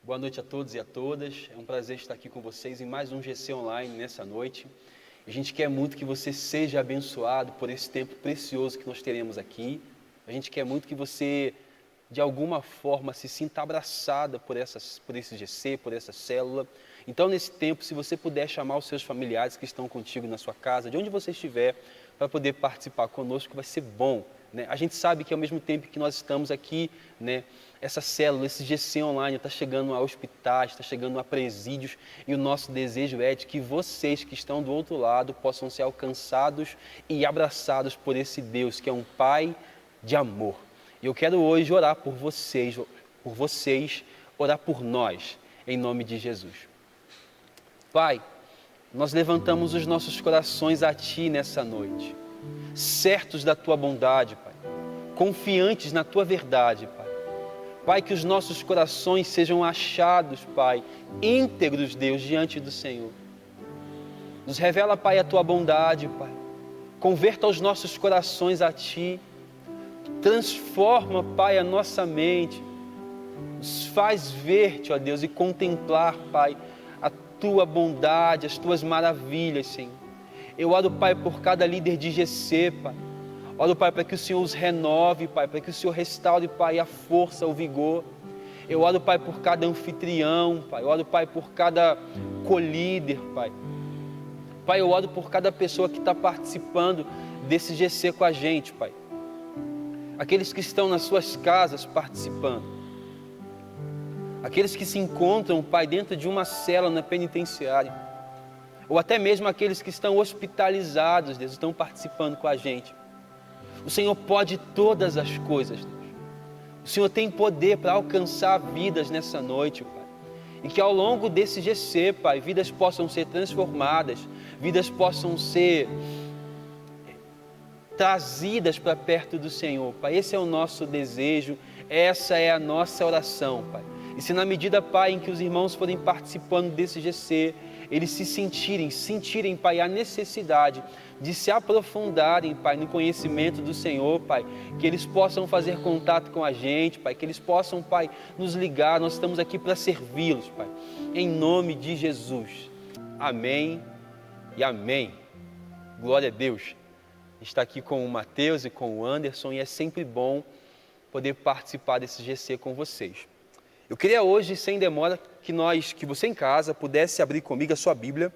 Boa noite a todos e a todas. É um prazer estar aqui com vocês em mais um GC Online nessa noite. A gente quer muito que você seja abençoado por esse tempo precioso que nós teremos aqui. A gente quer muito que você, de alguma forma, se sinta abraçada por esse GC, por essa célula. Então, nesse tempo, se você puder chamar os seus familiares que estão contigo na sua casa, de onde você estiver, para poder participar conosco, vai ser bom, né? A gente sabe que ao mesmo tempo que nós estamos aqui, né, essa célula, esse GC Online está chegando a hospitais, está chegando a presídios, e o nosso desejo é de que vocês que estão do outro lado possam ser alcançados e abraçados por esse Deus que é um Pai de amor. E eu quero hoje orar por vocês, orar por nós, em nome de Jesus. Pai, nós levantamos os nossos corações a Ti nessa noite, certos da Tua bondade, Pai, confiantes na Tua verdade, Pai. Pai, que os nossos corações sejam achados, Pai, íntegros, Deus, diante do Senhor. Nos revela, Pai, a Tua bondade, Pai. Converta os nossos corações a Ti. Transforma, Pai, a nossa mente. Nos faz ver-Te, ó Deus, e contemplar, Pai, a Tua bondade, as Tuas maravilhas, Senhor. Eu oro, Pai, por cada líder de GC, Pai. Oro, Pai, para que o Senhor os renove, Pai, para que o Senhor restaure, Pai, a força, o vigor. Eu oro, Pai, por cada anfitrião, Pai. Eu oro, Pai, por cada colíder, Pai. Pai, eu oro por cada pessoa que está participando desse GC com a gente, Pai. Aqueles que estão nas suas casas participando. Aqueles que se encontram, Pai, dentro de uma cela na penitenciária. Ou até mesmo aqueles que estão hospitalizados, Deus, estão participando com a gente. O Senhor pode todas as coisas, Deus. O Senhor tem poder para alcançar vidas nessa noite, Pai. E que ao longo desse GC, Pai, vidas possam ser transformadas, vidas possam ser trazidas para perto do Senhor, Pai. Esse é o nosso desejo, essa é a nossa oração, Pai. E se na medida, Pai, em que os irmãos forem participando desse GC, eles se sentirem, Pai, a necessidade de se aprofundarem, Pai, no conhecimento do Senhor, Pai, que eles possam fazer contato com a gente, Pai, que eles possam, Pai, nos ligar, nós estamos aqui para servi-los, Pai, em nome de Jesus. Amém e amém. Glória a Deus. Está aqui com o Mateus e com o Anderson e é sempre bom poder participar desse GC com vocês. Eu queria hoje, sem demora, que você em casa pudesse abrir comigo a sua Bíblia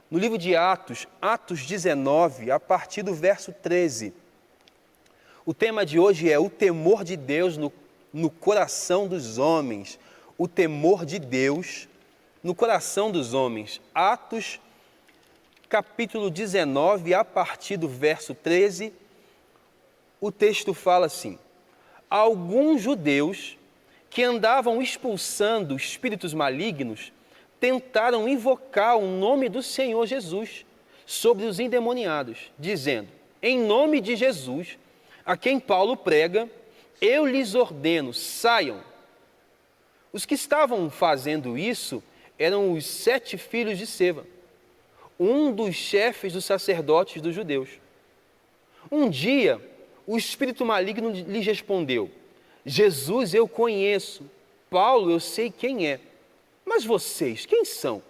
no livro de Atos, Atos 19, a partir do verso 13. O tema de hoje é o temor de Deus no coração dos homens. O temor de Deus no coração dos homens. Atos, capítulo 19, a partir do verso 13, o texto fala assim: alguns judeus que andavam expulsando espíritos malignos, tentaram invocar o nome do Senhor Jesus sobre os endemoniados, dizendo: em nome de Jesus, a quem Paulo prega, eu lhes ordeno, saiam. Os que estavam fazendo isso eram os 7 filhos de Seva, um dos chefes dos sacerdotes dos judeus. Um dia, o espírito maligno lhes respondeu: Jesus eu conheço, Paulo eu sei quem é, mas vocês, quem são?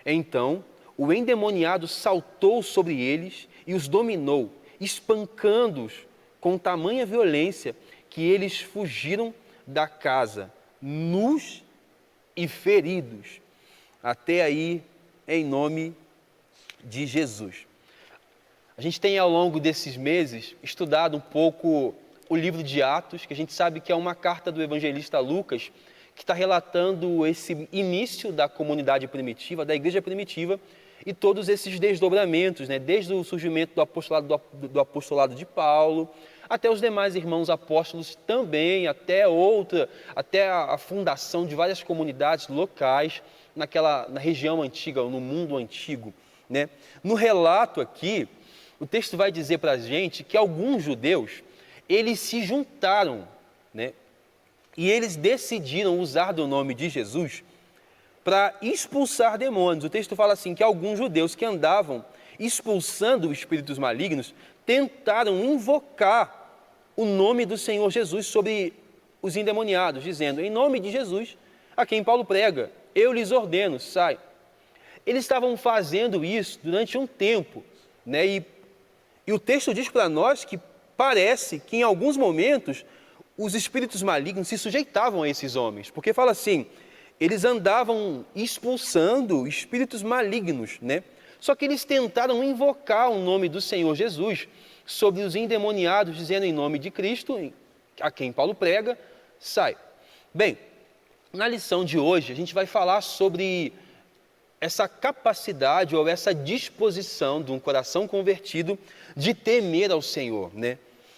Então, o endemoniado saltou sobre eles e os dominou, espancando-os com tamanha violência que eles fugiram da casa, nus e feridos. Até aí, em nome de Jesus. A gente tem ao longo desses meses estudado um pouco o livro de Atos, que a gente sabe que é uma carta do evangelista Lucas, que está relatando esse início da comunidade primitiva, da igreja primitiva, e todos esses desdobramentos, né? Desde o surgimento do apostolado de Paulo, até os demais irmãos apóstolos também, até a fundação de várias comunidades locais na região antiga, no mundo antigo, né? No relato aqui, o texto vai dizer para a gente que alguns judeus, eles se juntaram, né? E eles decidiram usar do nome de Jesus para expulsar demônios. O texto fala assim, que alguns judeus que andavam expulsando espíritos malignos tentaram invocar o nome do Senhor Jesus sobre os endemoniados, dizendo: em nome de Jesus, a quem Paulo prega, eu lhes ordeno, sai. Eles estavam fazendo isso durante um tempo, né? E o texto diz para nós que parece que em alguns momentos os espíritos malignos se sujeitavam a esses homens, porque fala assim, eles andavam expulsando espíritos malignos, né? Só que eles tentaram invocar o nome do Senhor Jesus sobre os endemoniados, dizendo em nome de Cristo, a quem Paulo prega, sai. Bem, na lição de hoje a gente vai falar sobre essa capacidade ou essa disposição de um coração convertido de temer ao Senhor, né?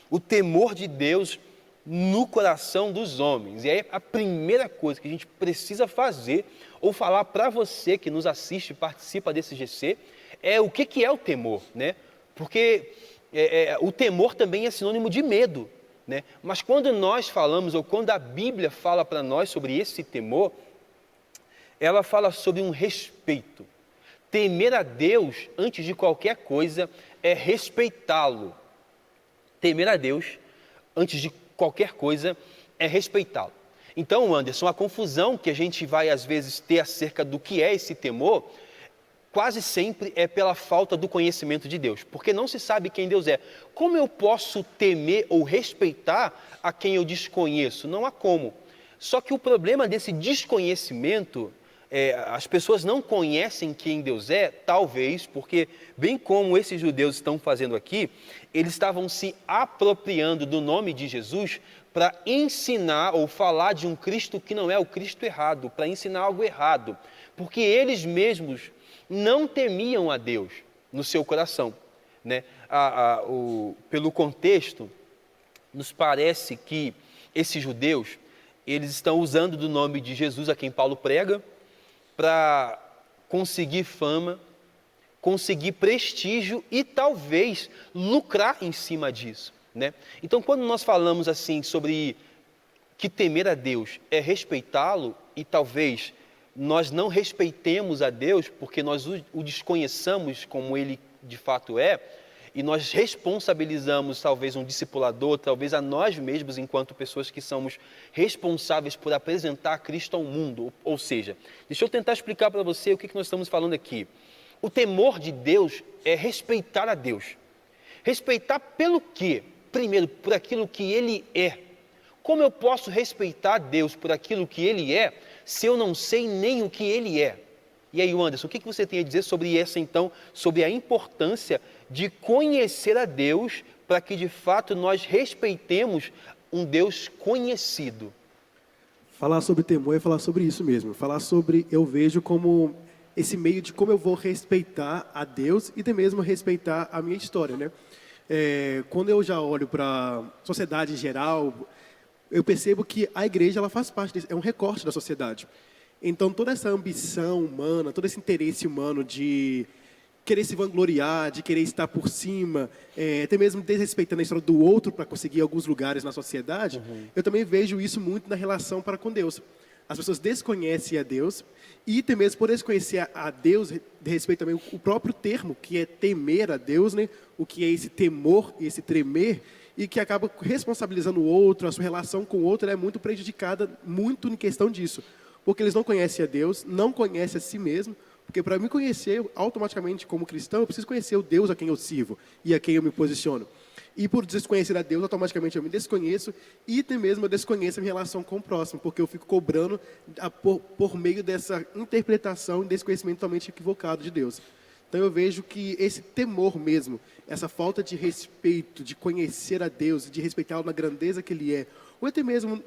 O temor de Deus no coração dos homens. E aí a primeira coisa que a gente precisa fazer ou falar para você que nos assiste e participa desse GC é o que é o temor, né? Porque o temor também é sinônimo de medo, né? Mas quando nós falamos ou quando a Bíblia fala para nós sobre esse temor, ela fala sobre um respeito. Temer a Deus, antes de qualquer coisa, é respeitá-lo. Temer a Deus, antes de qualquer coisa, é respeitá-lo. Então, Anderson, a confusão que a gente vai, às vezes, ter acerca do que é esse temor, quase sempre é pela falta do conhecimento de Deus, porque não se sabe quem Deus é. Como eu posso temer ou respeitar a quem eu desconheço? Não há como. Só que o problema desse desconhecimento, as pessoas não conhecem quem Deus é, talvez, porque, bem como esses judeus estão fazendo aqui, eles estavam se apropriando do nome de Jesus para ensinar ou falar de um Cristo que não é o Cristo errado, para ensinar algo errado, porque eles mesmos não temiam a Deus no seu coração, né? Pelo contexto, nos parece que esses judeus, eles estão usando do nome de Jesus, a quem Paulo prega, para conseguir fama, conseguir prestígio e talvez lucrar em cima disso, né? Então, quando nós falamos assim sobre que temer a Deus é respeitá-lo e talvez nós não respeitemos a Deus porque nós o desconheçamos como Ele de fato é, e nós responsabilizamos talvez um discipulador, talvez a nós mesmos enquanto pessoas que somos responsáveis por apresentar Cristo ao mundo. Ou seja, deixa eu tentar explicar para você o que nós estamos falando aqui. O temor de Deus é respeitar a Deus. Respeitar pelo quê? Primeiro, por aquilo que Ele é. Como eu posso respeitar Deus por aquilo que Ele é, se eu não sei nem o que Ele é? E aí, Anderson, o que você tem a dizer sobre essa, então, sobre a importância de conhecer a Deus para que, de fato, nós respeitemos um Deus conhecido? Falar sobre temor é falar sobre isso mesmo. Falar sobre, eu vejo como esse meio de como eu vou respeitar a Deus e até mesmo respeitar a minha história, né? Quando eu já olho para a sociedade em geral, eu percebo que a igreja ela faz parte disso, é um recorte da sociedade. Então, toda essa ambição humana, todo esse interesse humano de querer se vangloriar, de querer estar por cima, até mesmo desrespeitando a história do outro para conseguir alguns lugares na sociedade, eu também vejo isso muito na relação para com Deus. As pessoas desconhecem a Deus e até mesmo por desconhecer a Deus, de respeito também o próprio termo, que é temer a Deus, né? O que é esse temor, esse tremer, e que acaba responsabilizando o outro, a sua relação com o outro é muito prejudicada, muito em questão disso. Porque eles não conhecem a Deus, não conhecem a si mesmo, porque para me conhecer, automaticamente, como cristão, eu preciso conhecer o Deus a quem eu sirvo e a quem eu me posiciono. E por desconhecer a Deus, automaticamente eu me desconheço e até mesmo eu desconheço a minha relação com o próximo, porque eu fico cobrando por meio dessa interpretação e desse conhecimento totalmente equivocado de Deus. Então eu vejo que esse temor mesmo, essa falta de respeito, de conhecer a Deus, de respeitá-lo na grandeza que Ele é, ou até mesmo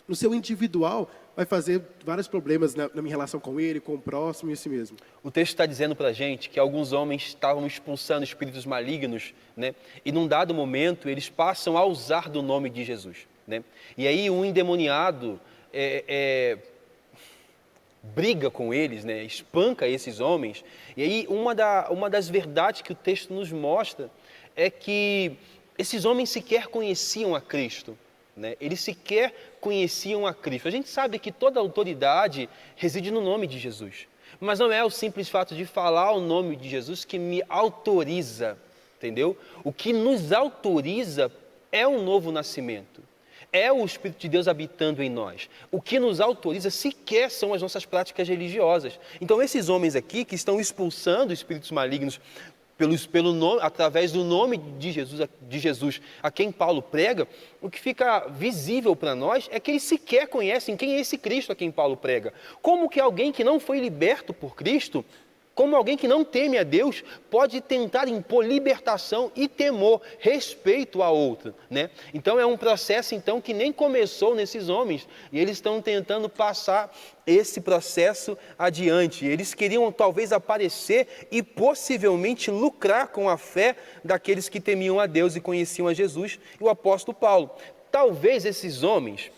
no seu individual, vai fazer vários problemas na minha relação com Ele, com o próximo e assim mesmo. O texto está dizendo para a gente que alguns homens estavam expulsando espíritos malignos, né? E num dado momento eles passam a usar do nome de Jesus, né? E aí um endemoniado briga com eles, né? Espanca esses homens. E aí uma das verdades que o texto nos mostra é que esses homens sequer conheciam a Cristo, né? Eles sequer conheciam a Cristo. A gente sabe que toda autoridade reside no nome de Jesus, mas não é o simples fato de falar o nome de Jesus que me autoriza, entendeu? O que nos autoriza é um novo nascimento, É o Espírito de Deus habitando em nós. O que nos autoriza sequer são as nossas práticas religiosas. Então, esses homens aqui que estão expulsando espíritos malignos pelo nome, através do nome de Jesus a quem Paulo prega, o que fica visível para nós é que eles sequer conhecem quem é esse Cristo a quem Paulo prega. Como que alguém que não foi liberto por Cristo, como alguém que não teme a Deus, pode tentar impor libertação e temor, respeito a outro, né? Então é um processo então que nem começou nesses homens, e eles estão tentando passar esse processo adiante. Eles queriam talvez aparecer e possivelmente lucrar com a fé daqueles que temiam a Deus e conheciam a Jesus e o apóstolo Paulo. Talvez esses homens,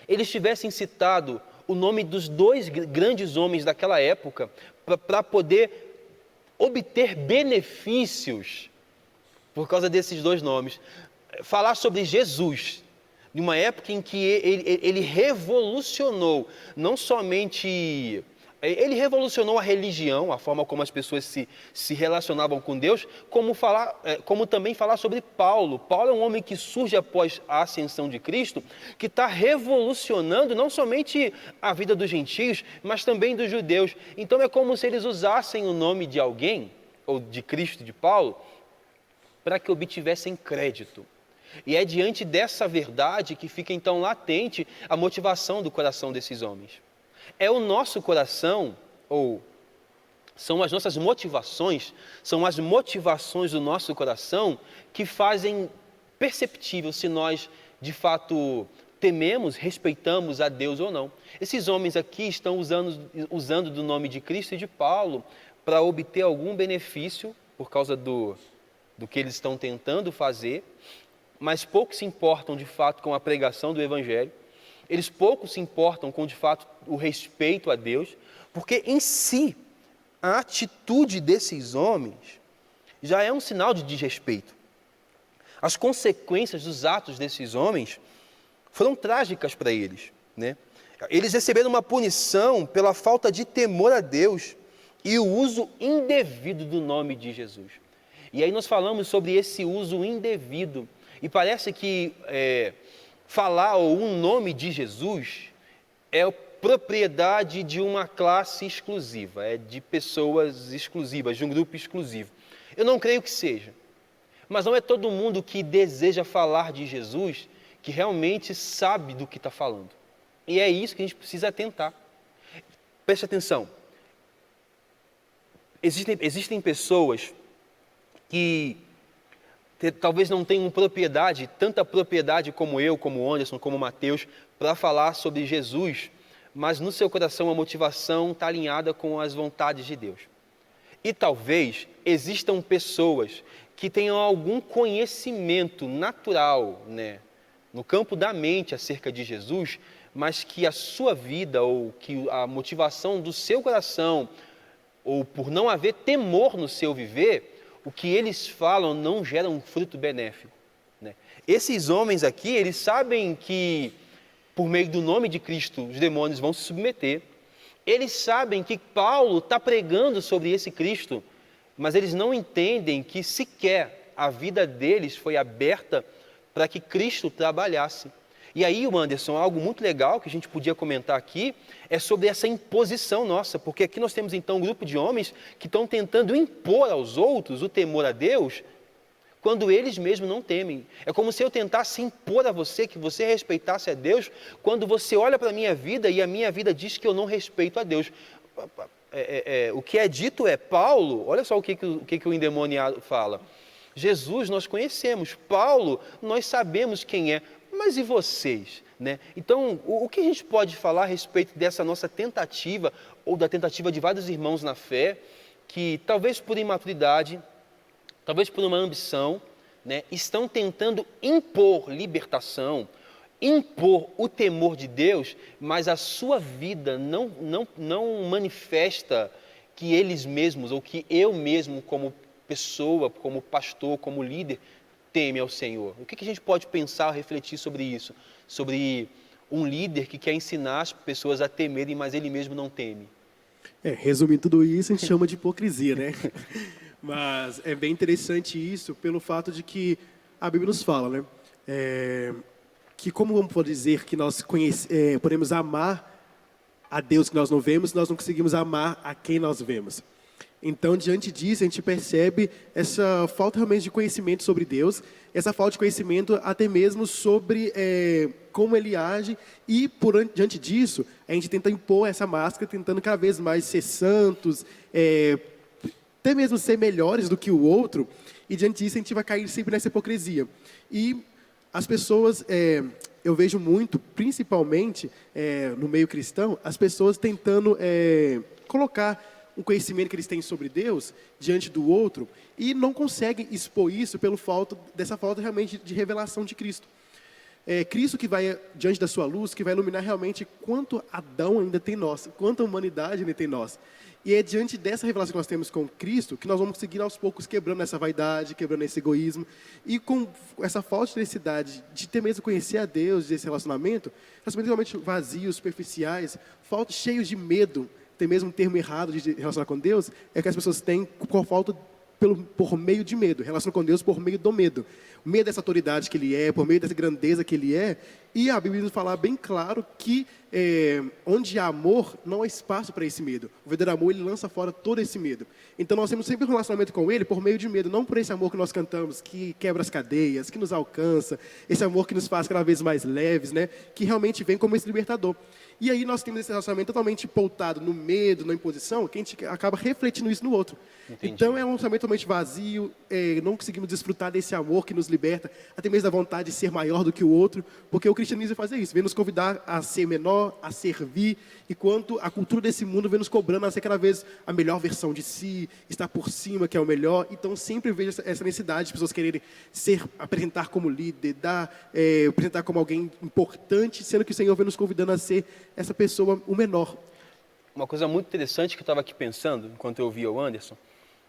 eles tivessem citado o nome dos dois grandes homens daquela época para poder obter benefícios por causa desses dois nomes. Falar sobre Jesus, em uma época em que ele revolucionou, não somente... Ele revolucionou a religião, a forma como as pessoas se relacionavam com Deus, como também falar sobre Paulo. Paulo é um homem que surge após a ascensão de Cristo, que está revolucionando não somente a vida dos gentios, mas também dos judeus. Então é como se eles usassem o nome de alguém, ou de Cristo, de Paulo, para que obtivessem crédito. E é diante dessa verdade que fica então latente a motivação do coração desses homens. É o nosso coração, ou são as nossas motivações, são as motivações do nosso coração que fazem perceptível se nós, de fato, tememos, respeitamos a Deus ou não. Esses homens aqui estão usando do nome de Cristo e de Paulo para obter algum benefício por causa do que eles estão tentando fazer, mas pouco se importam, de fato, com a pregação do Evangelho. Eles pouco se importam com, de fato, o respeito a Deus, porque em si, a atitude desses homens já é um sinal de desrespeito. As consequências dos atos desses homens foram trágicas para eles, né? Eles receberam uma punição pela falta de temor a Deus e o uso indevido do nome de Jesus. E aí nós falamos sobre esse uso indevido, e parece que falar um nome de Jesus é propriedade de uma classe exclusiva, é de pessoas exclusivas, de um grupo exclusivo. Eu não creio que seja, mas não é todo mundo que deseja falar de Jesus que realmente sabe do que está falando. E é isso que a gente precisa atentar. Preste atenção. Existem pessoas que talvez não tenham tanta propriedade como eu, como o Anderson, como o Mateus, para falar sobre Jesus, mas no seu coração a motivação está alinhada com as vontades de Deus. E talvez existam pessoas que tenham algum conhecimento natural, né, no campo da mente acerca de Jesus, mas que a sua vida ou que a motivação do seu coração, ou por não haver temor no seu viver, o que eles falam não gera um fruto benéfico, né? Esses homens aqui, eles sabem que por meio do nome de Cristo os demônios vão se submeter. Eles sabem que Paulo está pregando sobre esse Cristo, mas eles não entendem que sequer a vida deles foi aberta para que Cristo trabalhasse. E aí, Anderson, algo muito legal que a gente podia comentar aqui é sobre essa imposição nossa, porque aqui nós temos então um grupo de homens que estão tentando impor aos outros o temor a Deus, quando eles mesmos não temem. É como se eu tentasse impor a você que você respeitasse a Deus, quando você olha para a minha vida e a minha vida diz que eu não respeito a Deus. O que é dito é, Paulo, olha só o que o endemoniado fala. Jesus nós conhecemos, Paulo nós sabemos quem é, mas e vocês? Né? Então, o que a gente pode falar a respeito dessa nossa tentativa, ou da tentativa de vários irmãos na fé, que talvez por imaturidade, talvez por uma ambição, né, estão tentando impor libertação, impor o temor de Deus, mas a sua vida não manifesta que eles mesmos, ou que eu mesmo como pessoa, como pastor, como líder, teme ao Senhor. O que a gente pode pensar, refletir sobre isso? Sobre um líder que quer ensinar as pessoas a temerem, mas ele mesmo não teme. Resumindo tudo isso, a gente chama de hipocrisia, né? Mas é bem interessante isso pelo fato de que a Bíblia nos fala, né? que como vamos poder dizer que nós podemos amar a Deus que nós não vemos, nós não conseguimos amar a quem nós vemos. Então, diante disso, a gente percebe essa falta realmente de conhecimento sobre Deus, essa falta de conhecimento até mesmo sobre como Ele age, e diante disso, a gente tenta impor essa máscara, tentando cada vez mais ser santos, até mesmo ser melhores do que o outro, e diante disso a gente vai cair sempre nessa hipocrisia. E as pessoas, eu vejo muito, principalmente no meio cristão, as pessoas tentando colocar um conhecimento que eles têm sobre Deus diante do outro e não conseguem expor isso dessa falta realmente de revelação de Cristo. Cristo que vai diante da sua luz, que vai iluminar realmente quanto Adão ainda tem nós, quanto a humanidade ainda tem nós. E é diante dessa revelação que nós temos com Cristo que nós vamos conseguir aos poucos quebrando essa vaidade, quebrando esse egoísmo. E com essa falta de necessidade de ter mesmo conhecer a Deus, desse relacionamento, nós somos realmente vazios, superficiais, cheios de medo. Tem mesmo um termo errado de relacionar com Deus, é que as pessoas têm por meio de medo, relacionam com Deus por meio do medo. O medo dessa autoridade que Ele é, por meio dessa grandeza que Ele é. E a Bíblia nos fala bem claro que onde há amor, não há espaço para esse medo. O verdadeiro amor, ele lança fora todo esse medo. Então nós temos sempre um relacionamento com Ele por meio de medo, não por esse amor que nós cantamos, que quebra as cadeias, que nos alcança, esse amor que nos faz cada vez mais leves, né? Que realmente vem como esse libertador. E aí nós temos esse relacionamento totalmente pautado no medo, na imposição, que a gente acaba refletindo isso no outro. Entendi. Então é um relacionamento totalmente vazio, não conseguimos desfrutar desse amor que nos liberta, até mesmo da vontade de ser maior do que o outro, porque o cristianismo vai fazer isso, vem nos convidar a ser menor, a servir, enquanto a cultura desse mundo vem nos cobrando a ser cada vez a melhor versão de si, estar por cima, que é o melhor. Então sempre vejo essa necessidade de pessoas quererem apresentar como líder, apresentar como alguém importante, sendo que o Senhor vem nos convidando a ser essa pessoa o menor. Uma coisa muito interessante que eu estava aqui pensando, enquanto eu ouvia o Anderson,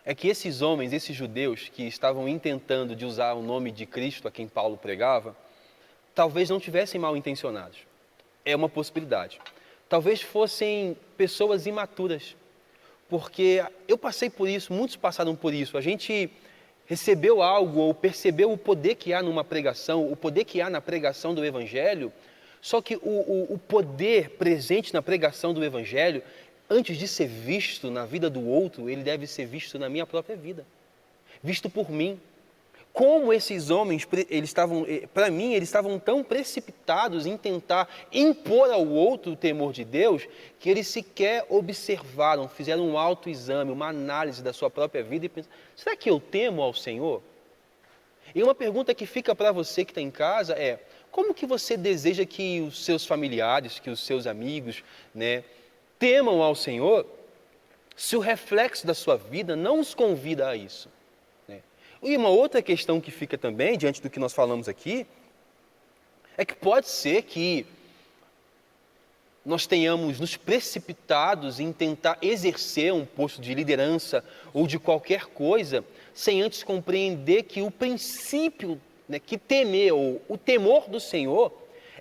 é que esses homens, esses judeus que estavam intentando de usar o nome de Cristo a quem Paulo pregava, talvez não tivessem mal intencionados. É uma possibilidade. Talvez fossem pessoas imaturas, porque eu passei por isso, muitos passaram por isso. A gente recebeu algo ou percebeu o poder que há numa pregação, o poder que há na pregação do Evangelho. Só que o poder presente na pregação do Evangelho, antes de ser visto na vida do outro, ele deve ser visto na minha própria vida, visto por mim. Como esses homens, para mim, eles estavam tão precipitados em tentar impor ao outro o temor de Deus, que eles sequer observaram, fizeram um autoexame, uma análise da sua própria vida e pensaram, será que eu temo ao Senhor? E uma pergunta que fica para você que está em casa é, como que você deseja que os seus familiares, que os seus amigos, né, temam ao Senhor, se o reflexo da sua vida não os convida a isso? Né? E uma outra questão que fica também, diante do que nós falamos aqui, é que pode ser que nós tenhamos nos precipitados em tentar exercer um posto de liderança ou de qualquer coisa, sem antes compreender que o princípio, né, que temer, ou o temor do Senhor,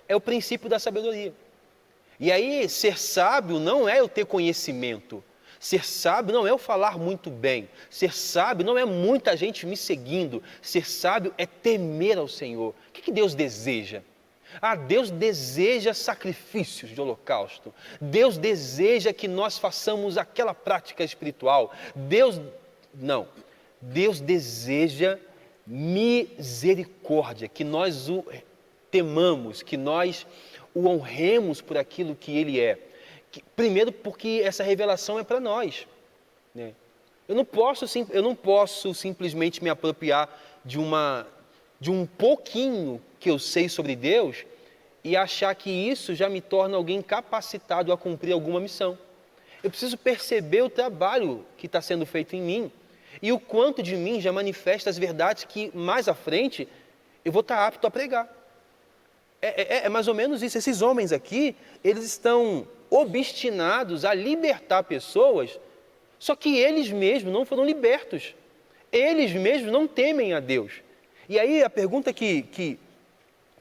é o princípio da sabedoria. E aí, ser sábio não é eu ter conhecimento. Ser sábio não é eu falar muito bem. Ser sábio não é muita gente me seguindo. Ser sábio é temer ao Senhor. O que Deus deseja? Deus deseja sacrifícios de holocausto. Deus deseja que nós façamos aquela prática espiritual. Deus deseja misericórdia, que nós o temamos, que nós o honremos por aquilo que Ele é. Primeiro porque essa revelação é para nós. Né? Eu não posso simplesmente me apropriar de um pouquinho que eu sei sobre Deus e achar que isso já me torna alguém capacitado a cumprir alguma missão. Eu preciso perceber o trabalho que está sendo feito em mim e o quanto de mim já manifesta as verdades que mais à frente eu vou estar apto a pregar. É mais ou menos isso. Esses homens aqui, eles estão obstinados a libertar pessoas, só que eles mesmos não foram libertos. Eles mesmos não temem a Deus. E aí a pergunta que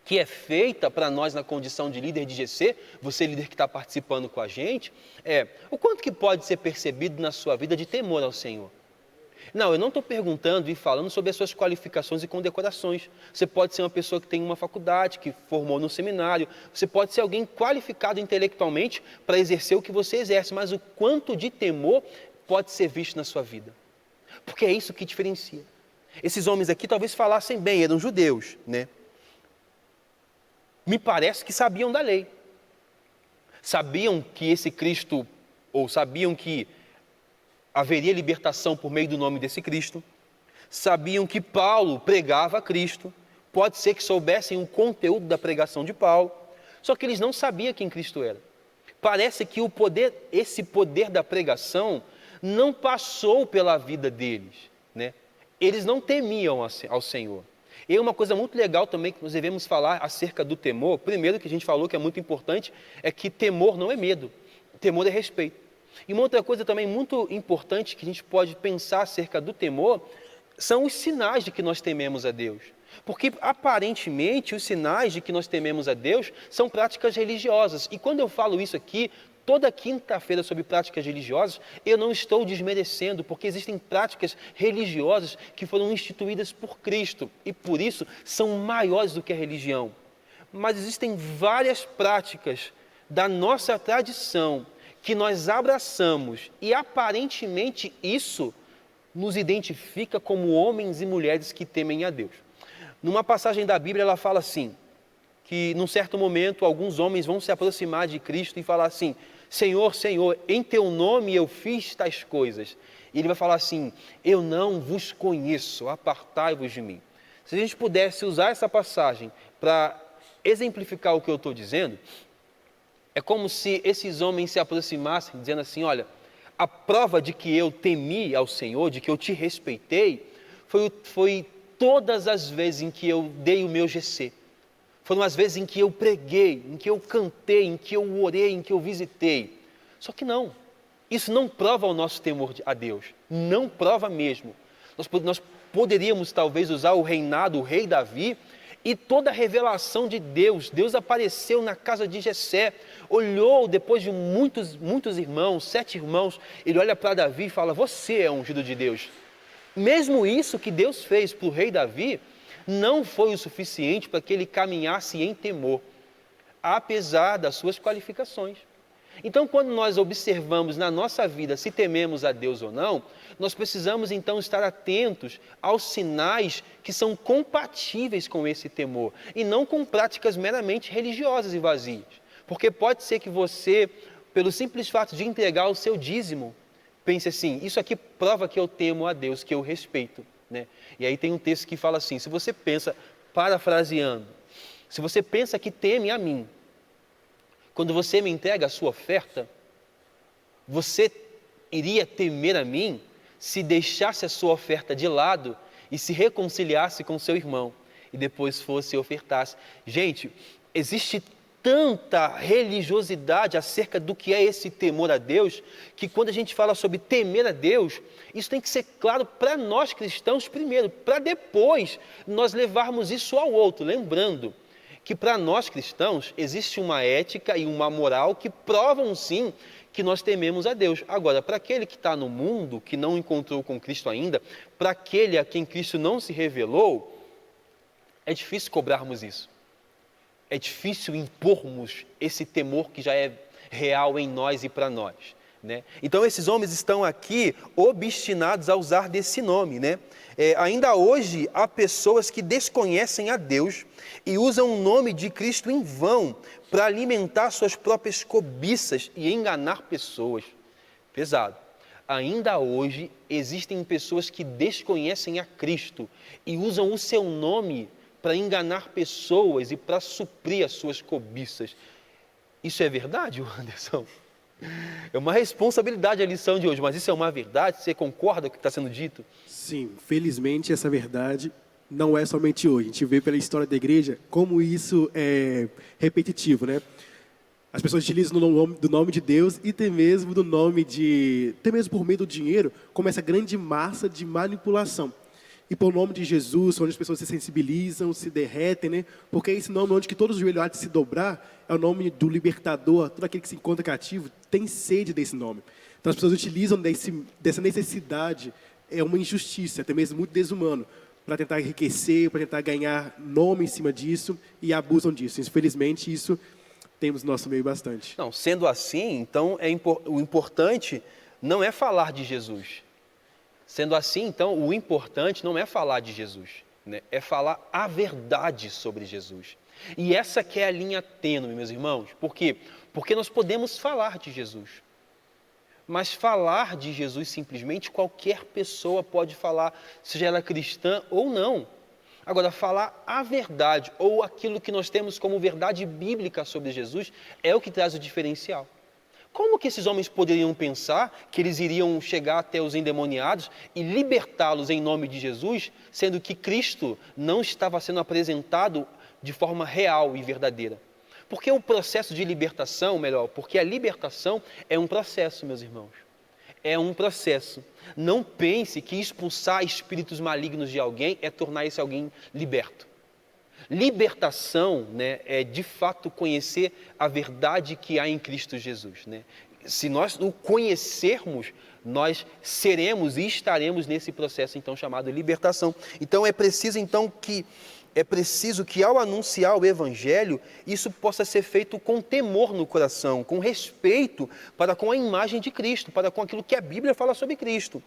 é feita para nós na condição de líder de GC, você líder que está participando com a gente, é o quanto que pode ser percebido na sua vida de temor ao Senhor? Não, eu não estou perguntando e falando sobre as suas qualificações e condecorações. Você pode ser uma pessoa que tem uma faculdade, que formou no seminário. Você pode ser alguém qualificado intelectualmente para exercer o que você exerce. Mas o quanto de temor pode ser visto na sua vida? Porque é isso que diferencia. Esses homens aqui talvez falassem bem, eram judeus, né? Me parece que sabiam da lei. Sabiam que esse Cristo, ou sabiam que haveria libertação por meio do nome desse Cristo. Sabiam que Paulo pregava a Cristo. Pode ser que soubessem o conteúdo da pregação de Paulo. Só que eles não sabiam quem Cristo era. Parece que esse poder da pregação não passou pela vida deles, né? Eles não temiam ao Senhor. E uma coisa muito legal também que nós devemos falar acerca do temor. Primeiro que a gente falou que é muito importante é que temor não é medo. Temor é respeito. E uma outra coisa também muito importante que a gente pode pensar acerca do temor são os sinais de que nós tememos a Deus. Porque aparentemente os sinais de que nós tememos a Deus são práticas religiosas. E quando eu falo isso aqui, toda quinta-feira sobre práticas religiosas, eu não estou desmerecendo, porque existem práticas religiosas que foram instituídas por Cristo e por isso são maiores do que a religião. Mas existem várias práticas da nossa tradição que nós abraçamos e aparentemente isso nos identifica como homens e mulheres que temem a Deus. Numa passagem da Bíblia ela fala assim, que num certo momento alguns homens vão se aproximar de Cristo e falar assim, Senhor, Senhor, em teu nome eu fiz tais coisas. E ele vai falar assim, eu não vos conheço, apartai-vos de mim. Se a gente pudesse usar essa passagem para exemplificar o que eu estou dizendo, é como se esses homens se aproximassem dizendo assim, olha, a prova de que eu temi ao Senhor, de que eu te respeitei, foi todas as vezes em que eu dei o meu GC. Foram as vezes em que eu preguei, em que eu cantei, em que eu orei, em que eu visitei. Só que não, isso não prova o nosso temor a Deus, não prova mesmo. Nós poderíamos talvez usar o reinado, o rei Davi, e toda a revelação de Deus. Deus apareceu na casa de Jessé, olhou depois de muitos irmãos, 7 irmãos, ele olha para Davi e fala, você é ungido de Deus. Mesmo isso que Deus fez para o rei Davi, não foi o suficiente para que ele caminhasse em temor, apesar das suas qualificações. Então, quando nós observamos na nossa vida se tememos a Deus ou não, nós precisamos então estar atentos aos sinais que são compatíveis com esse temor e não com práticas meramente religiosas e vazias. Porque pode ser que você, pelo simples fato de entregar o seu dízimo, pense assim, isso aqui prova que eu temo a Deus, que eu respeito, né? E aí tem um texto que fala assim, se você pensa, parafraseando, se você pensa que teme a mim, quando você me entrega a sua oferta, você iria temer a mim se deixasse a sua oferta de lado e se reconciliasse com seu irmão e depois fosse e ofertasse. Gente, existe tanta religiosidade acerca do que é esse temor a Deus, que quando a gente fala sobre temer a Deus, isso tem que ser claro para nós cristãos primeiro, para depois nós levarmos isso ao outro, lembrando que para nós cristãos existe uma ética e uma moral que provam sim que nós tememos a Deus. Agora, para aquele que está no mundo, que não encontrou com Cristo ainda, para aquele a quem Cristo não se revelou, é difícil cobrarmos isso. É difícil impormos esse temor que já é real em nós e para nós, né? Então esses homens estão aqui obstinados a usar desse nome, né? Ainda hoje há pessoas que desconhecem a Deus e usam o nome de Cristo em vão para alimentar suas próprias cobiças e enganar pessoas. Pesado. Ainda hoje existem pessoas que desconhecem a Cristo e usam o seu nome para enganar pessoas e para suprir as suas cobiças. Isso é verdade, Anderson? É uma responsabilidade a lição de hoje, mas isso é uma verdade? Você concorda com o que está sendo dito? Sim, felizmente essa verdade não é somente hoje. A gente vê pela história da igreja como isso é repetitivo, né? As pessoas utilizam do nome de Deus e até mesmo por meio do dinheiro, como essa grande massa de manipulação. E por nome de Jesus, onde as pessoas se sensibilizam, se derretem, né? Porque é esse nome onde que todos os joelhos há de se dobrar, é o nome do libertador, todo aquele que se encontra cativo tem sede desse nome. Então as pessoas utilizam dessa necessidade é uma injustiça, até mesmo muito desumano, para tentar enriquecer, para tentar ganhar nome em cima disso e abusam disso. Infelizmente, isso temos no nosso meio bastante. Não, sendo assim, então o importante não é falar de Jesus. Sendo assim, então, o importante não é falar de Jesus, né? É falar a verdade sobre Jesus. E essa que é a linha tênue, meus irmãos. Por quê? Porque nós podemos falar de Jesus. Mas falar de Jesus simplesmente qualquer pessoa pode falar, seja ela cristã ou não. Agora, falar a verdade ou aquilo que nós temos como verdade bíblica sobre Jesus é o que traz o diferencial. Como que esses homens poderiam pensar que eles iriam chegar até os endemoniados e libertá-los em nome de Jesus, sendo que Cristo não estava sendo apresentado de forma real e verdadeira? Porque o processo de libertação, porque a libertação é um processo, meus irmãos. É um processo. Não pense que expulsar espíritos malignos de alguém é tornar esse alguém liberto. Libertação, né, é de fato conhecer a verdade que há em Cristo Jesus, né? Se nós o conhecermos, nós seremos e estaremos nesse processo então chamado libertação. Então é preciso que ao anunciar o Evangelho, isso possa ser feito com temor no coração, com respeito para com a imagem de Cristo, para com aquilo que a Bíblia fala sobre Cristo,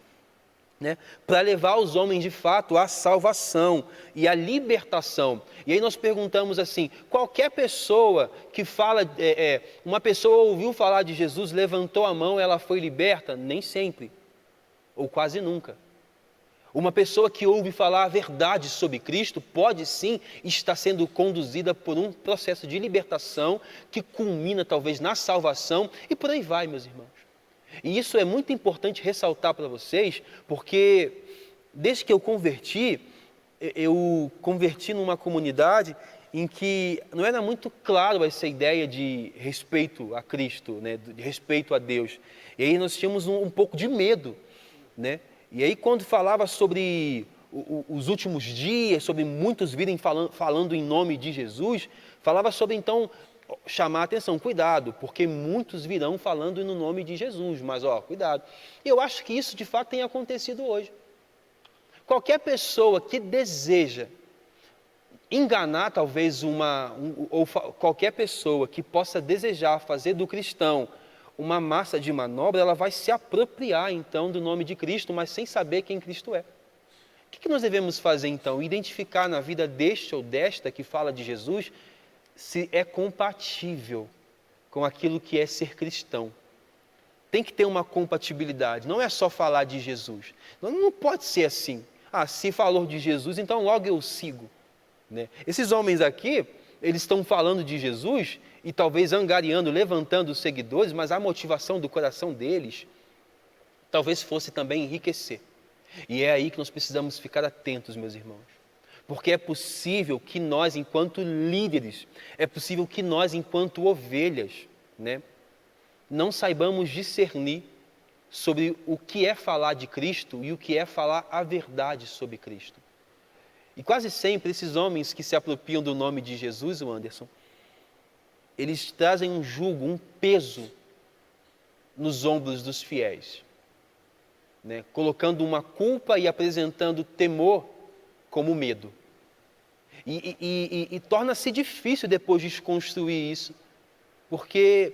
né? Para levar os homens de fato à salvação e à libertação. E aí nós perguntamos assim, qualquer pessoa que fala, uma pessoa ouviu falar de Jesus, levantou a mão, ela foi liberta? Nem sempre, ou quase nunca. Uma pessoa que ouve falar a verdade sobre Cristo pode sim estar sendo conduzida por um processo de libertação que culmina talvez na salvação e por aí vai, meus irmãos. E isso é muito importante ressaltar para vocês, porque desde que eu converti numa comunidade em que não era muito claro essa ideia de respeito a Cristo, né, de respeito a Deus. E aí nós tínhamos um pouco de medo, né? E aí quando falava sobre os últimos dias, sobre muitos virem falando em nome de Jesus, falava sobre então chamar a atenção, cuidado, porque muitos virão falando no nome de Jesus, mas cuidado. E eu acho que isso de fato tem acontecido hoje. Qualquer pessoa que deseja enganar talvez ou qualquer pessoa que possa desejar fazer do cristão uma massa de manobra, ela vai se apropriar então do nome de Cristo, mas sem saber quem Cristo é. O que nós devemos fazer então? Identificar na vida deste ou desta que fala de Jesus se é compatível com aquilo que é ser cristão. Tem que ter uma compatibilidade, não é só falar de Jesus. Não pode ser assim. Se falou de Jesus, então logo eu sigo, né? Esses homens aqui, eles estão falando de Jesus e talvez angariando, levantando os seguidores, mas a motivação do coração deles talvez fosse também enriquecer. E é aí que nós precisamos ficar atentos, meus irmãos. Porque é possível que nós, enquanto líderes, é possível que nós, enquanto ovelhas, né, não saibamos discernir sobre o que é falar de Cristo e o que é falar a verdade sobre Cristo. E quase sempre esses homens que se apropriam do nome de Jesus, o Anderson, eles trazem um jugo, um peso nos ombros dos fiéis, né, colocando uma culpa e apresentando temor como medo. E torna-se difícil depois desconstruir isso, porque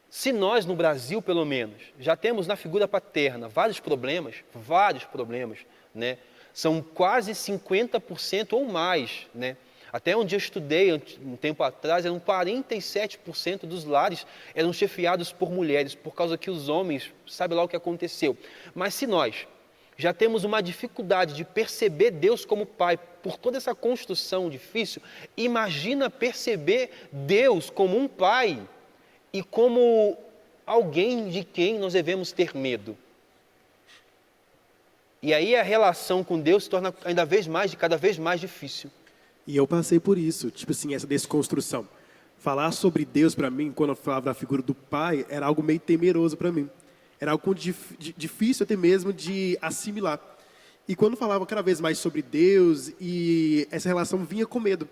se nós no Brasil, pelo menos, já temos na figura paterna vários problemas, né? São quase 50% ou mais, né? Até onde eu estudei um tempo atrás, eram 47% dos lares eram chefiados por mulheres, por causa que os homens, sabe lá o que aconteceu. Mas se nós já temos uma dificuldade de perceber Deus como Pai, por toda essa construção difícil, imagina perceber Deus como um Pai e como alguém de quem nós devemos ter medo. E aí a relação com Deus se torna cada vez mais difícil. E eu passei por isso, essa desconstrução. Falar sobre Deus para mim, quando eu falava da figura do Pai, era algo meio temeroso para mim. Era algo difícil até mesmo de assimilar. E quando falava cada vez mais sobre Deus, e essa relação vinha com medo.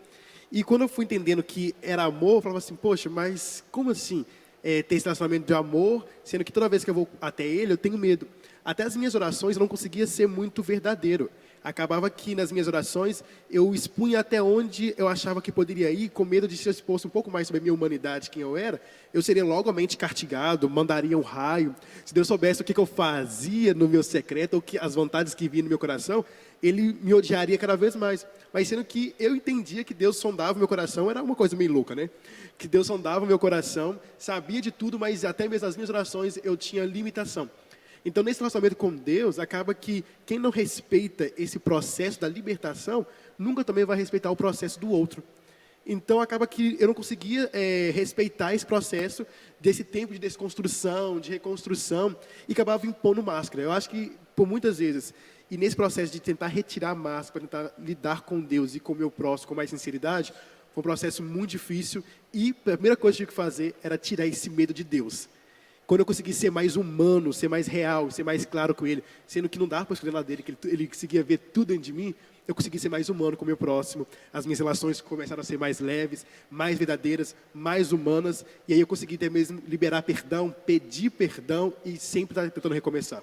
E quando eu fui entendendo que era amor, eu falava assim, poxa, mas como assim? ter esse relacionamento de amor, sendo que toda vez que eu vou até Ele, eu tenho medo. Até as minhas orações eu não conseguia ser muito verdadeiro. Acabava que nas minhas orações eu expunha até onde eu achava que poderia ir, com medo de se eu expor um pouco mais sobre a minha humanidade, quem eu era, eu seria logamente castigado, mandaria um raio. Se Deus soubesse o que eu fazia no meu secreto, ou as vontades que vinham no meu coração, Ele me odiaria cada vez mais. Mas sendo que eu entendia que Deus sondava o meu coração, era uma coisa meio louca, né? Que Deus sondava o meu coração, sabia de tudo, mas até mesmo as minhas orações eu tinha limitação. Então, nesse relacionamento com Deus, acaba que quem não respeita esse processo da libertação, nunca também vai respeitar o processo do outro. Então, acaba que eu não conseguia respeitar esse processo desse tempo de desconstrução, de reconstrução, e acabava impondo máscara. Eu acho que, por muitas vezes, e nesse processo de tentar retirar a máscara, tentar lidar com Deus e com o meu próximo com mais sinceridade, foi um processo muito difícil, e a primeira coisa que eu tinha que fazer era tirar esse medo de Deus. Quando eu consegui ser mais humano, ser mais real, ser mais claro com Ele, sendo que não dava para escolher lá dele, que ele conseguia ver tudo dentro de mim, eu consegui ser mais humano com o meu próximo. As minhas relações começaram a ser mais leves, mais verdadeiras, mais humanas, e aí eu consegui até mesmo liberar perdão, pedir perdão e sempre estar tentando recomeçar.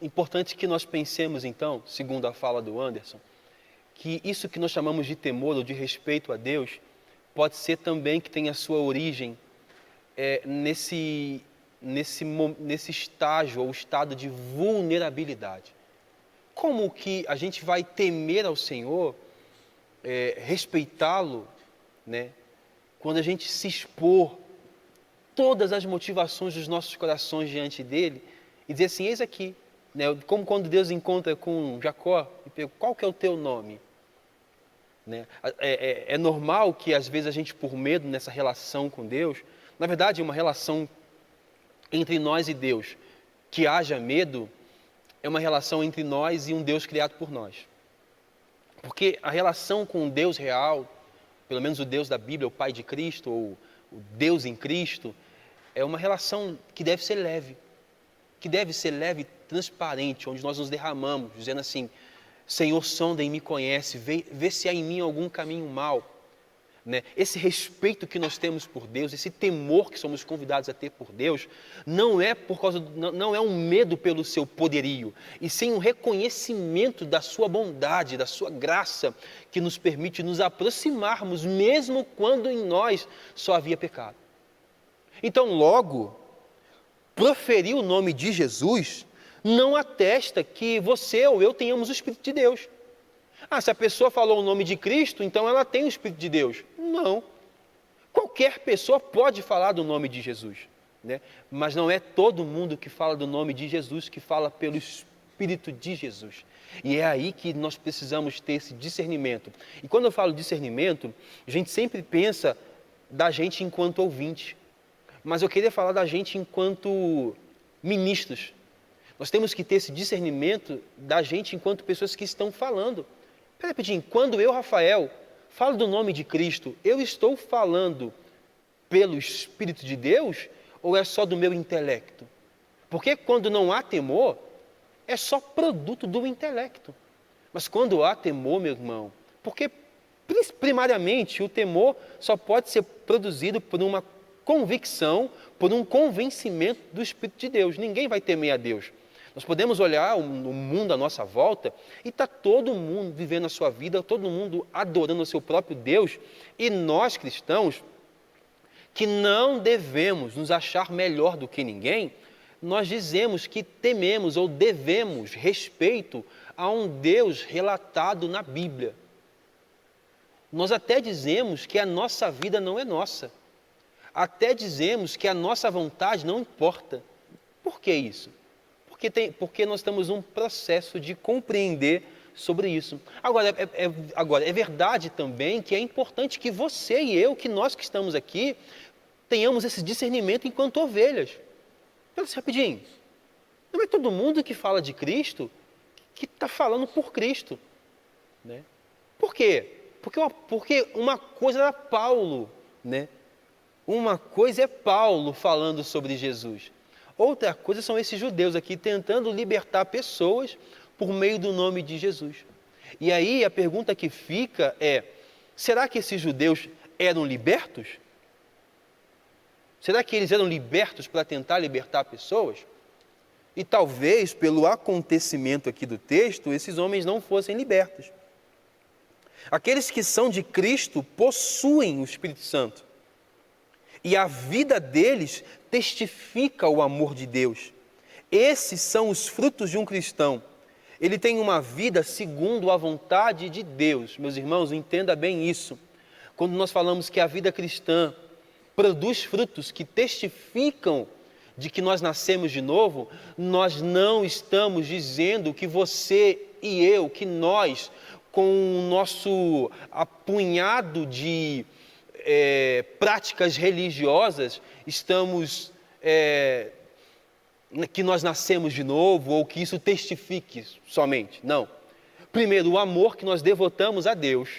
Importante que nós pensemos, então, segundo a fala do Anderson, que isso que nós chamamos de temor ou de respeito a Deus, pode ser também que tenha sua origem nesse estágio ou estado de vulnerabilidade. Como que a gente vai temer ao Senhor, respeitá-lo, né, quando a gente se expor todas as motivações dos nossos corações diante dele e dizer assim, eis aqui, né, como quando Deus encontra com Jacó e pergunta, qual que é o teu nome? Né? É normal que às vezes a gente, por medo nessa relação com Deus, na verdade, uma relação entre nós e Deus, que haja medo, é uma relação entre nós e um Deus criado por nós. Porque a relação com o Deus real, pelo menos o Deus da Bíblia, o Pai de Cristo, ou o Deus em Cristo, é uma relação que deve ser leve e transparente, onde nós nos derramamos, dizendo assim, Senhor, sonda e me conhece, vê se há em mim algum caminho mau. Né? Esse respeito que nós temos por Deus, esse temor que somos convidados a ter por Deus, não é um medo pelo seu poderio, e sim um reconhecimento da sua bondade, da sua graça, que nos permite nos aproximarmos, mesmo quando em nós só havia pecado. Então, logo, proferir o nome de Jesus não atesta que você ou eu tenhamos o Espírito de Deus. Se a pessoa falou o nome de Cristo, então ela tem o Espírito de Deus. Não. Qualquer pessoa pode falar do nome de Jesus, né? Mas não é todo mundo que fala do nome de Jesus que fala pelo Espírito de Jesus. E é aí que nós precisamos ter esse discernimento. E quando eu falo discernimento, a gente sempre pensa da gente enquanto ouvinte. Mas eu queria falar da gente enquanto ministros. Nós temos que ter esse discernimento da gente enquanto pessoas que estão falando. Peraí, rapidinho, quando eu, Rafael, falo do nome de Cristo, eu estou falando pelo Espírito de Deus ou é só do meu intelecto? Porque quando não há temor, é só produto do intelecto. Mas quando há temor, meu irmão, porque primariamente o temor só pode ser produzido por uma convicção, por um convencimento do Espírito de Deus. Ninguém vai temer a Deus. Nós podemos olhar o mundo à nossa volta e está todo mundo vivendo a sua vida, todo mundo adorando o seu próprio Deus, e nós cristãos, que não devemos nos achar melhor do que ninguém, nós dizemos que tememos ou devemos respeito a um Deus relatado na Bíblia. Nós até dizemos que a nossa vida não é nossa. Até dizemos que a nossa vontade não importa. Por que isso? Porque nós estamos num processo de compreender sobre isso. Agora, é verdade também que é importante que você e eu, que nós que estamos aqui, tenhamos esse discernimento enquanto ovelhas. Pensa rapidinho. Não é todo mundo que fala de Cristo que está falando por Cristo. Né? Por quê? Porque uma coisa era Paulo, né? Uma coisa é Paulo falando sobre Jesus. Outra coisa são esses judeus aqui tentando libertar pessoas por meio do nome de Jesus. E aí a pergunta que fica é, será que esses judeus eram libertos? Será que eles eram libertos para tentar libertar pessoas? E talvez, pelo acontecimento aqui do texto, esses homens não fossem libertos. Aqueles que são de Cristo possuem o Espírito Santo. E a vida deles testifica o amor de Deus. Esses são os frutos de um cristão. Ele tem uma vida segundo a vontade de Deus. Meus irmãos, entenda bem isso. Quando nós falamos que a vida cristã produz frutos que testificam de que nós nascemos de novo, nós não estamos dizendo que você e eu, que nós, com o nosso apunhado de práticas religiosas, estamos, que nós nascemos de novo, ou que isso testifique somente. Não. Primeiro, o amor que nós devotamos a Deus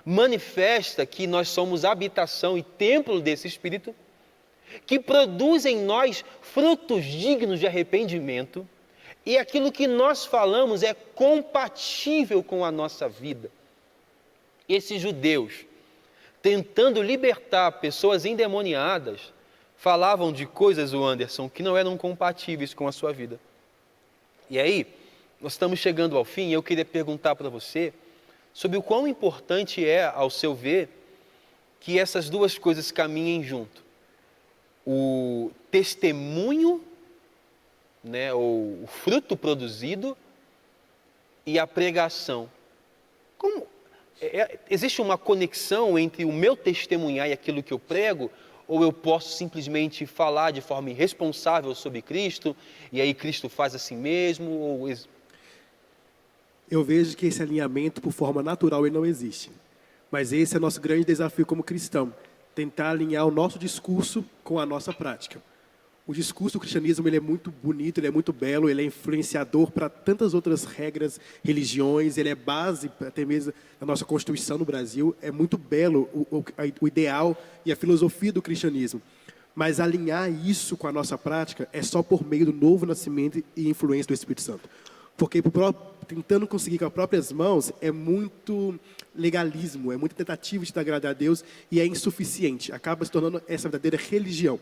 manifesta que nós somos habitação e templo desse Espírito, que produz em nós frutos dignos de arrependimento, e aquilo que nós falamos é compatível com a nossa vida. Esses judeus, tentando libertar pessoas endemoniadas, falavam de coisas, o Anderson, que não eram compatíveis com a sua vida. E aí, nós estamos chegando ao fim, e eu queria perguntar para você sobre o quão importante é, ao seu ver, que essas duas coisas caminhem junto. O testemunho, né, ou o fruto produzido, e a pregação. Existe uma conexão entre o meu testemunhar e aquilo que eu prego, ou eu posso simplesmente falar de forma irresponsável sobre Cristo, e aí Cristo faz assim mesmo? Eu vejo que esse alinhamento, por forma natural, ele não existe. Mas esse é o nosso grande desafio como cristão, tentar alinhar o nosso discurso com a nossa prática. O discurso do cristianismo ele é muito bonito, ele é muito belo, ele é influenciador para tantas outras regras, religiões, ele é base até mesmo da nossa Constituição no Brasil. É muito belo o ideal e a filosofia do cristianismo. Mas alinhar isso com a nossa prática é só por meio do novo nascimento e influência do Espírito Santo. Porque tentando conseguir com as próprias mãos é muito legalismo, é muita tentativa de agradar a Deus e é insuficiente. Acaba se tornando essa verdadeira religião.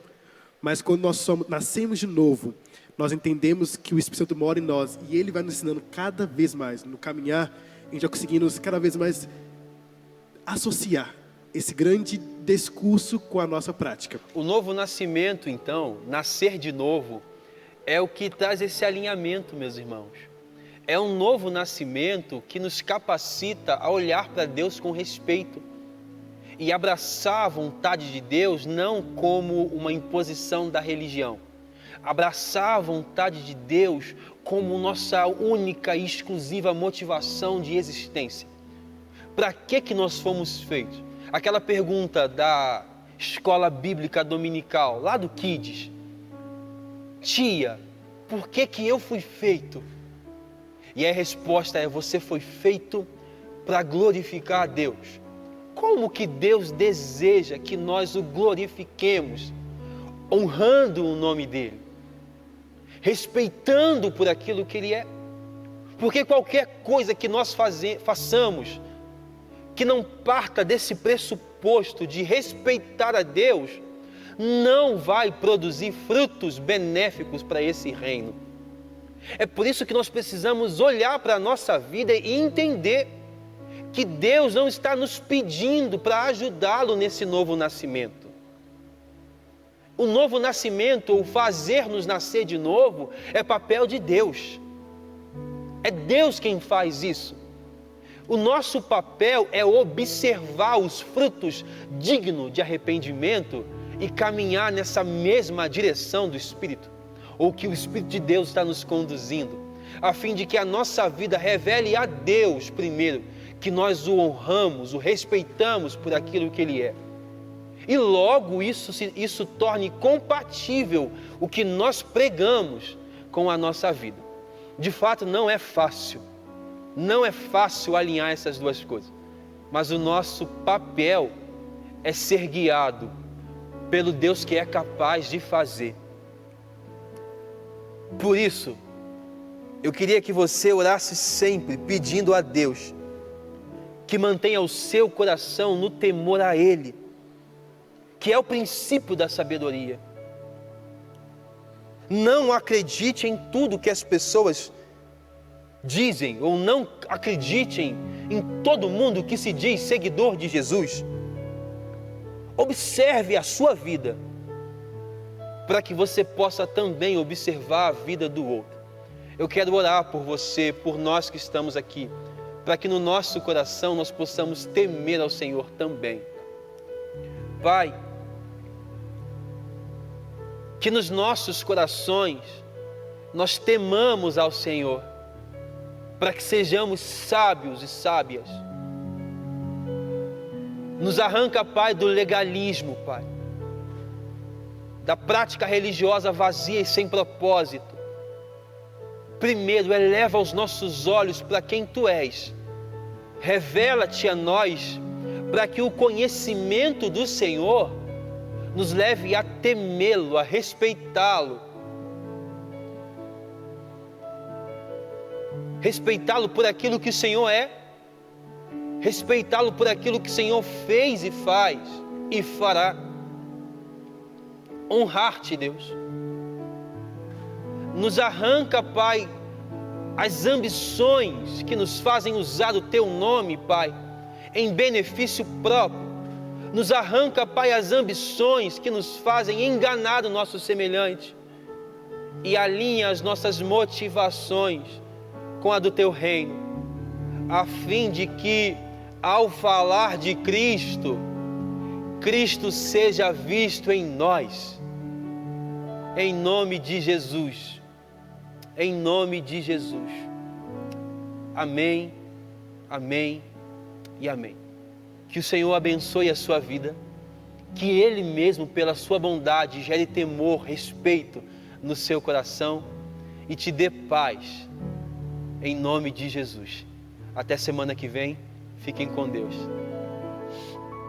Mas quando nós nascemos de novo, nós entendemos que o Espírito Santo mora em nós e Ele vai nos ensinando cada vez mais. No caminhar, a gente vai conseguindo cada vez mais associar esse grande discurso com a nossa prática. O novo nascimento, então, nascer de novo, é o que traz esse alinhamento, meus irmãos. É um novo nascimento que nos capacita a olhar para Deus com respeito e abraçar a vontade de Deus não como uma imposição da religião. Abraçar a vontade de Deus como nossa única e exclusiva motivação de existência. Para que nós fomos feitos? Aquela pergunta da escola bíblica dominical, lá do Kids. Tia, por que eu fui feito? E a resposta é: você foi feito para glorificar a Deus. Como que Deus deseja que nós o glorifiquemos? Honrando o nome dEle, respeitando por aquilo que Ele é. Porque qualquer coisa que nós façamos, que não parta desse pressuposto de respeitar a Deus, não vai produzir frutos benéficos para esse reino. É por isso que nós precisamos olhar para a nossa vida e entender que Deus não está nos pedindo para ajudá-lo nesse novo nascimento. O novo nascimento, ou fazer-nos nascer de novo, é papel de Deus. É Deus quem faz isso. O nosso papel é observar os frutos dignos de arrependimento e caminhar nessa mesma direção do Espírito, ou que o Espírito de Deus está nos conduzindo, a fim de que a nossa vida revele a Deus primeiro, que nós o honramos, o respeitamos por aquilo que Ele é. E logo isso torne compatível o que nós pregamos com a nossa vida. De fato, não é fácil alinhar essas duas coisas, mas o nosso papel é ser guiado pelo Deus que é capaz de fazer. Por isso, eu queria que você orasse sempre pedindo a Deus que mantenha o seu coração no temor a Ele, que é o princípio da sabedoria. Não acredite em tudo que as pessoas dizem, ou não acreditem em todo mundo que se diz seguidor de Jesus. Observe a sua vida, para que você possa também observar a vida do outro. Eu quero orar por você, por nós que estamos aqui, para que no nosso coração nós possamos temer ao Senhor também. Pai, que nos nossos corações nós temamos ao Senhor, para que sejamos sábios e sábias. Nos arranca, Pai, do legalismo, Pai, da prática religiosa vazia e sem propósito. Primeiro, eleva os nossos olhos para quem Tu és. Revela-te a nós, para que o conhecimento do Senhor nos leve a temê-lo, a respeitá-lo. Respeitá-lo por aquilo que o Senhor é, respeitá-lo por aquilo que o Senhor fez e faz e fará. Honrar-te, Deus. Nos arranca, Pai, as ambições que nos fazem usar o Teu nome, Pai, em benefício próprio. Nos arranca, Pai, as ambições que nos fazem enganar o nosso semelhante e alinha as nossas motivações com a do Teu reino, a fim de que, ao falar de Cristo, Cristo seja visto em nós. Em nome de Jesus. Em nome de Jesus. Amém, amém e amém. Que o Senhor abençoe a sua vida, que Ele mesmo, pela sua bondade, gere temor, respeito no seu coração e te dê paz, em nome de Jesus. Até semana que vem, fiquem com Deus.